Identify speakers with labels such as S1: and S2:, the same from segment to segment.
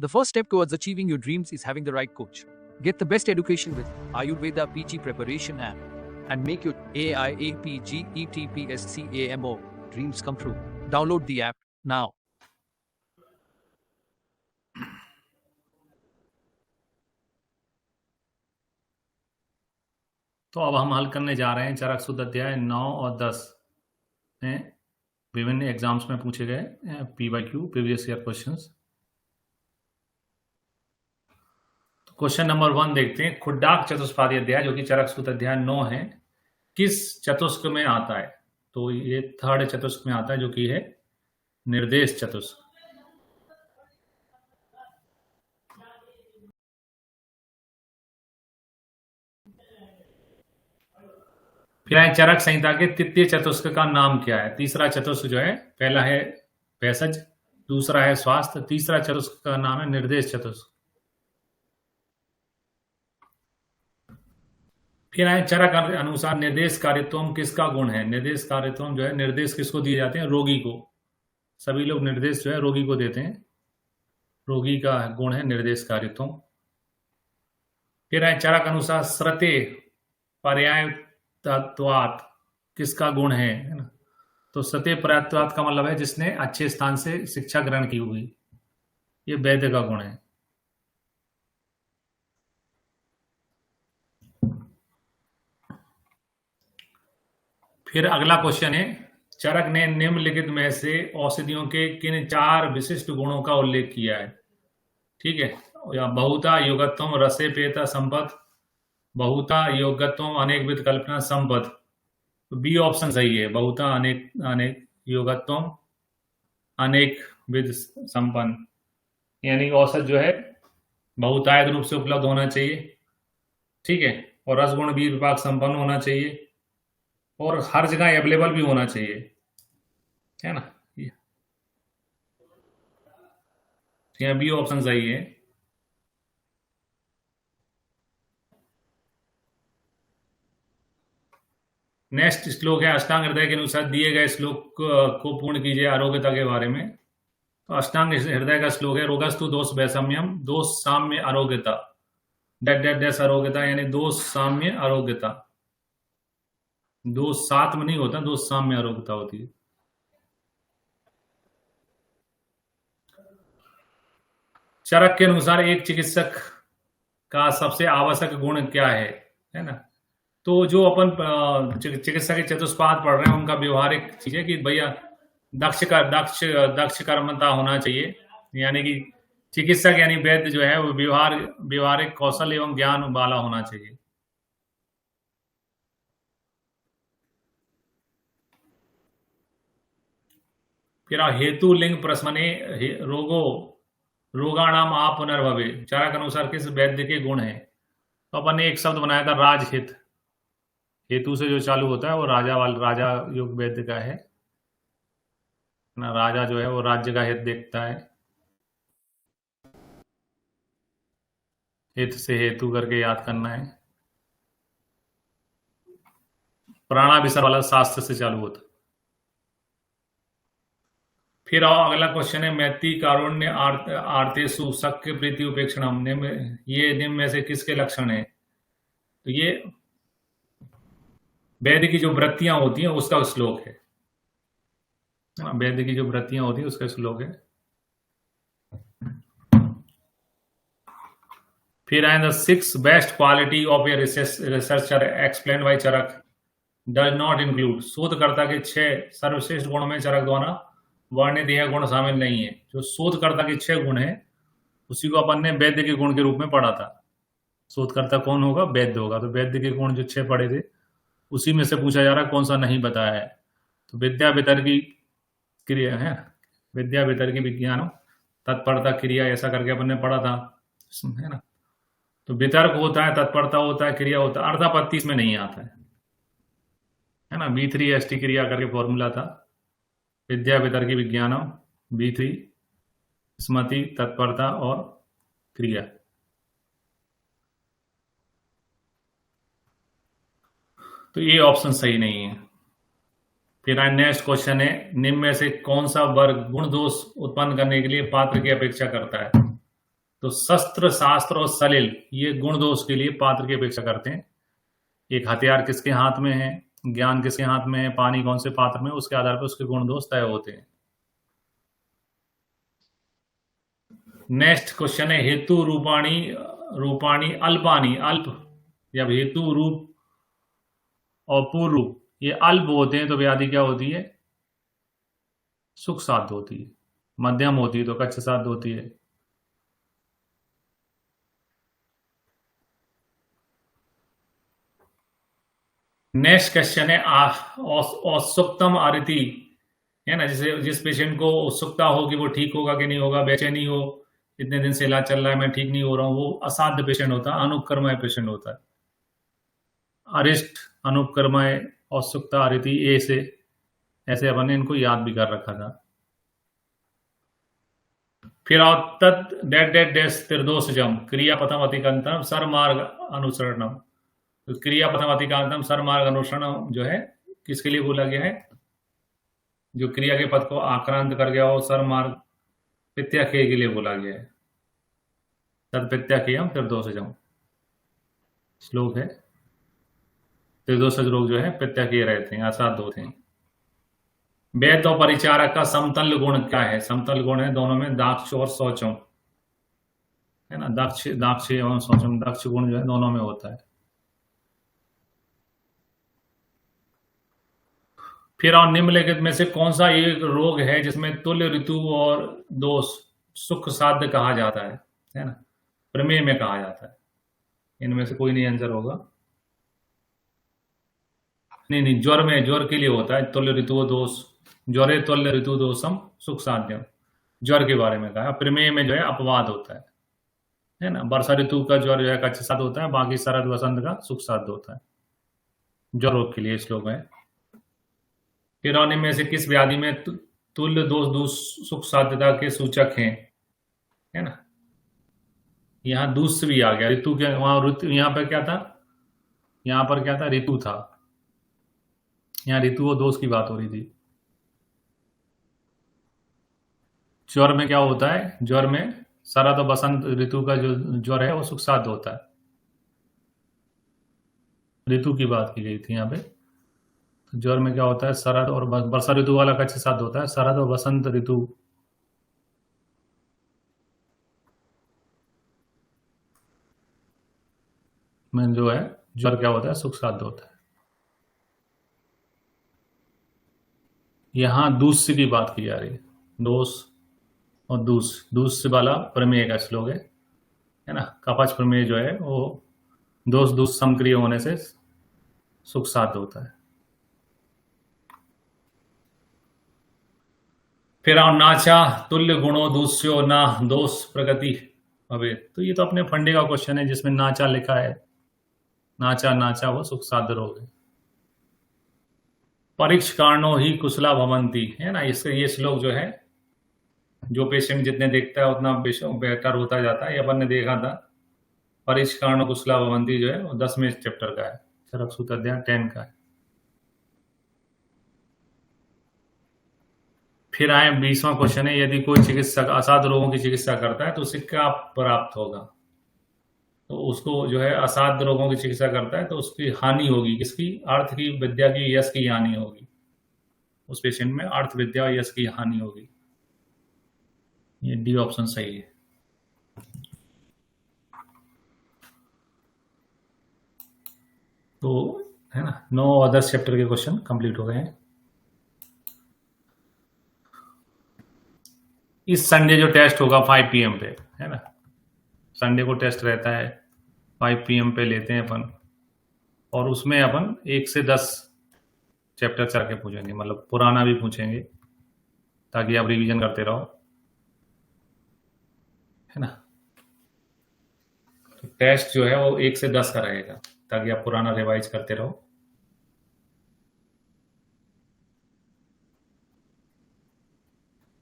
S1: The first step towards achieving your dreams is having the right coach. Get the best education with Ayurveda PG Preparation app and make your AIAPGETPSCAMO dreams come true. Download the app now.
S2: तो अब हम हल करने जा रहे हैं चरक सूत्र अध्याय 9 और 10 में विभिन्न एग्जाम्स में पूछे गए PYQ प्रीवियस ईयर क्वेश्चंस। तो क्वेश्चन नंबर 1 देखते हैं। खुड्डाक चतुष्पादी अध्याय जो कि चरक सूत्र अध्याय 9 है किस चतुष्क में आता है? तो ये थर्ड चतुष्क में आता है जो कि है निर्देश चतुष्क। फिर है चरक संहिता के तृतीय चतुष्क का नाम क्या है? तीसरा चतुष्क जो है, पहला है भेषज, दूसरा है स्वास्थ्य, तीसरा चतुष्क का नाम है निर्देश चतुष्क। फिर है चरक अनुसार निर्देश कारित्वम किसका गुण है? निर्देश कारित्वम जो है, निर्देश किसको दिए जाते हैं? रोगी को। सभी लोग निर्देश जो है रोगी को देते हैं, रोगी का गुण है निर्देश कारित्वम। फिर है चरक अनुसार श्रते पर्याय तत्वात किसका गुण है ना? तो सत्य पर्यायत्वात का मतलब है जिसने अच्छे स्थान से शिक्षा ग्रहण की हुई, ये वैद्य का गुण है। फिर अगला क्वेश्चन है, चरक ने निम्नलिखित में से औषधियों के किन 4 विशिष्ट गुणों का उल्लेख किया है? ठीक है, या बहुता योगत्वम रसे पेता संपद, बहुता योगत्वम अनेकविध कल्पना संपद। तो बी ऑप्शन सही है, बहुता अनेक योगत्वम अनेक विध संपन्न, यानी औषध जो है बहुतायत रूप से उपलब्ध होना चाहिए, ठीक है, और रसगुण भी विभाग संपन्न होना चाहिए और हर जगह अवेलेबल भी होना चाहिए, है ना। यहाँ बी ऑप्शन सही है। नेक्स्ट श्लोक है अष्टांग हृदय के अनुसार दिए गए श्लोक को पूर्ण कीजिए आरोग्यता के बारे में। तो अष्टांग हृदय का श्लोक है रोगस्तु दोष वैषम्यम दोष साम्य आरोग्यता डैश आरोग्यता, यानी दोष साम्य आरोग्यता। दोष सात में नहीं होता, दोष साम्य आरोग्यता होती है। चरक के अनुसार एक चिकित्सक का सबसे आवश्यक गुण क्या है ना? तो जो अपन चिकित्सा के चतुष्पाद पढ़ रहे हैं उनका व्यवहारिक चीज है कि भैया दक्ष कर्मता होना चाहिए, यानी कि चिकित्सक यानी वैद्य जो है वो व्यवहारिक कौशल एवं ज्ञान वाला होना चाहिए। फिर हेतु लिंग प्रश्मने रोगाणाम आप पुनर्भवे चरक अनुसार किस वैद्य के गुण है? तो अपन ने एक शब्द बनाया था राजहित, हेतु से जो चालू होता है वो राजा योग वैद्य का है ना। राजा जो है वो राज्य का हित देखता है, हित से हेतु करके याद करना है। प्राणाभिसर वाला शास्त्र से चालू होता। फिर अगला क्वेश्चन है मैत्री कारुण्य आर्तेषु शक्य प्रीति उपेक्षणम, ये निम्न में से किसके लक्षण है? तो ये वैद्य की जो वृत्तियां होती हैं उसका श्लोक है, वैद्य की जो वृत्तियां होती हैं उसका श्लोक है। फिर आए the 6 best quality of a researcher explain by Charaka does not include, शोधकर्ता के 6 सर्वश्रेष्ठ गुण में चरक द्वारा वर्णित यह गुण शामिल नहीं है। जो शोधकर्ता के 6 गुण है उसी को अपन ने वैद्य के गुण के रूप में पढ़ा था। शोधकर्ता कौन होगा? वैद्य होगा। तो वैद्य के गुण जो 6 पढ़े थे उसी में से पूछा जा रहा है कौन सा नहीं बताया है। तो विद्या वितर्की क्रिया है, विद्या वितर्की विज्ञान तत्परता क्रिया, ऐसा करके अपन ने पढ़ा था, है ना। तो वितर्क होता है, तत्परता होता है, क्रिया होता है, अर्थापत्ति इसमें नहीं आता है ना। B3ST क्रिया करके फॉर्मूला था, विद्या वितर्की विज्ञानम, B3 स्मृति तत्परता और क्रिया। तो ये ऑप्शन सही नहीं है। फिर नेक्स्ट क्वेश्चन है निम्न में से कौन सा वर्ग गुण दोष उत्पन्न करने के लिए पात्र की अपेक्षा करता है? तो शस्त्र, शास्त्र और सलिल ये गुण दोष के लिए पात्र की अपेक्षा करते हैं। एक हथियार किसके हाथ में है, ज्ञान किसके हाथ में है, पानी कौन से पात्र में, उसके आधार पर उसके गुण दोष तय होते हैं। नेक्स्ट क्वेश्चन है हेतु रूपाणी रूपाणी अल्पानी, अल्प जब हेतु रूप और पूर्व रूप ये अल्प होते हैं तो व्याधि क्या होती है, सुख साध्य होती है। मध्यम होती है तो कच्छ साध्य होती है। नेक्स्ट क्वेश्चन है औत्सुकतम आरती, है ना, जैसे जिस पेशेंट को उत्सुकता हो कि वो ठीक होगा कि नहीं होगा, बेचैनी हो, इतने दिन से इलाज चल रहा है मैं ठीक नहीं हो रहा हूँ, वो असाध्य पेशेंट होता है, अनुपकर्मय पेशेंट होता है। अरिष्ट, अनुपकर्मय, औत्सुकता, आरती, ए से ऐसे अपन ने इनको याद भी कर रखा था। फिर तत् डेट डेट डेस त्रिदोषजम क्रियापथम अतिकंतम सरमार्ग अनुसरणम। तो क्रियापथम अतिकांतम सरमार्ग अनुसरण जो है किसके लिए बोला गया है, जो क्रिया के पद को आक्रांत कर गया हो, सरमार्ग प्रत्याख्य के लिए बोला गया है। तद प्रत्याख्यम त्रिदोषजम श्लोक है। त्रिदोषज रोग जो है प्रत्याख्य रहते हैं, असाध्य होते हैं। वैद्य और परिचारक का समतल गुण क्या है, समतल गुण है दोनों में दाक्ष और शौचम, है ना, दाक्ष एवं शौचम, दाक्ष गुण जो है दोनों में होता है। फिर और निम्नलिखित में से कौन सा एक रोग है जिसमें तुल्य ऋतु और दोष सुख साध्य कहा जाता है ना, प्रमेय में कहा जाता है। इनमें से कोई नहीं आंसर होगा। नहीं, ज्वर में, ज्वर के लिए होता है तुल्य ऋतु दोष, ज्वरे तुल्य ऋतु दोषम सुख साध्यम, ज्वर के बारे में कहा। प्रमेय में जो है अपवाद होता है ना, वर्षा ऋतु का ज्वर जो है कच्छ साध्य होता है, बाकी शरद वसंत का सुख साध्य होता है। ज्वर रोग के लिए श्लोक है। फिर और में से किस व्याधि में तुल्य दोष सुख साध्यता के सूचक हैं, है ना, यहाँ दूसरी भी आ गया, ऋतु के वहां ऋतु, यहाँ पर क्या था, यहाँ पर क्या था, ऋतु था, यहाँ ऋतु और दोष की बात हो रही थी। ज्वर में क्या होता है, ज्वर में शरद और बसंत ऋतु का जो ज्वर है वो सुख साध्य होता है, ऋतु की बात की गई थी यहाँ पे। तो ज्वर में क्या होता है, शरद और वर्षा ऋतु वाला कच्छ साध्य होता है, शरद और बसंत ऋतु में जो है ज्वर क्या होता है, सुख साध्य होता है। यहाँ दूष्य की बात की जा रही है, दोष और दूष्य वाला प्रमेय का श्लोक है ना, कपच प्रमेय जो है वो दोष समक्रिय होने से सुख साध्य होता है। फिर नाचा तुल्य गुणों दूष्यो ना दोष प्रगति अवे, तो ये तो अपने फंडे का क्वेश्चन है जिसमें नाचा लिखा है, नाचा वो सुख साध्य रोग है। परीक्ष कारणों ही कुशला भवंती, है ना, इसका ये श्लोक जो है, जो पेशेंट जितने देखता है उतना बेहतर होता जाता है, ये अपन ने देखा था। परीक्ष कारणों कुशला भवंती जो है वो 10वें चैप्टर का है, चरक सूत्र अध्याय 10 का है। फिर आए 20वां क्वेश्चन है, यदि कोई चिकित्सक असाध्य रोगों की चिकित्सा करता है तो उसे क्या प्राप्त होगा, तो उसको जो है असाध्य रोगों की चिकित्सा करता है तो उसकी हानि होगी, किसकी, अर्थ की, विद्या की, यश की हानि होगी। उस पेशेंट में अर्थ, विद्या और यश की हानि होगी। ये डी ऑप्शन सही है। तो है ना, 9 और 10 चैप्टर के क्वेश्चन कंप्लीट हो गए हैं। इस संडे जो टेस्ट होगा 5 PM पे, है ना, संडे को टेस्ट रहता है 5 PM पे लेते हैं अपन, और उसमें अपन 1 से 10 चैप्टर चल के पूछेंगे, मतलब पुराना भी पूछेंगे ताकि आप रिवीजन करते रहो, है ना। तो टेस्ट जो है वो 1 से 10 का रहेगा ताकि आप पुराना रिवाइज करते रहो।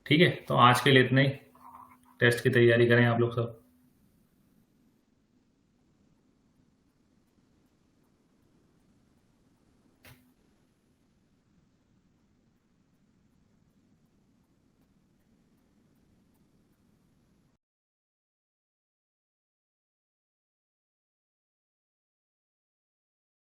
S2: ठीक है, तो आज के लिए इतना ही। टेस्ट की तैयारी करें आप लोग सब।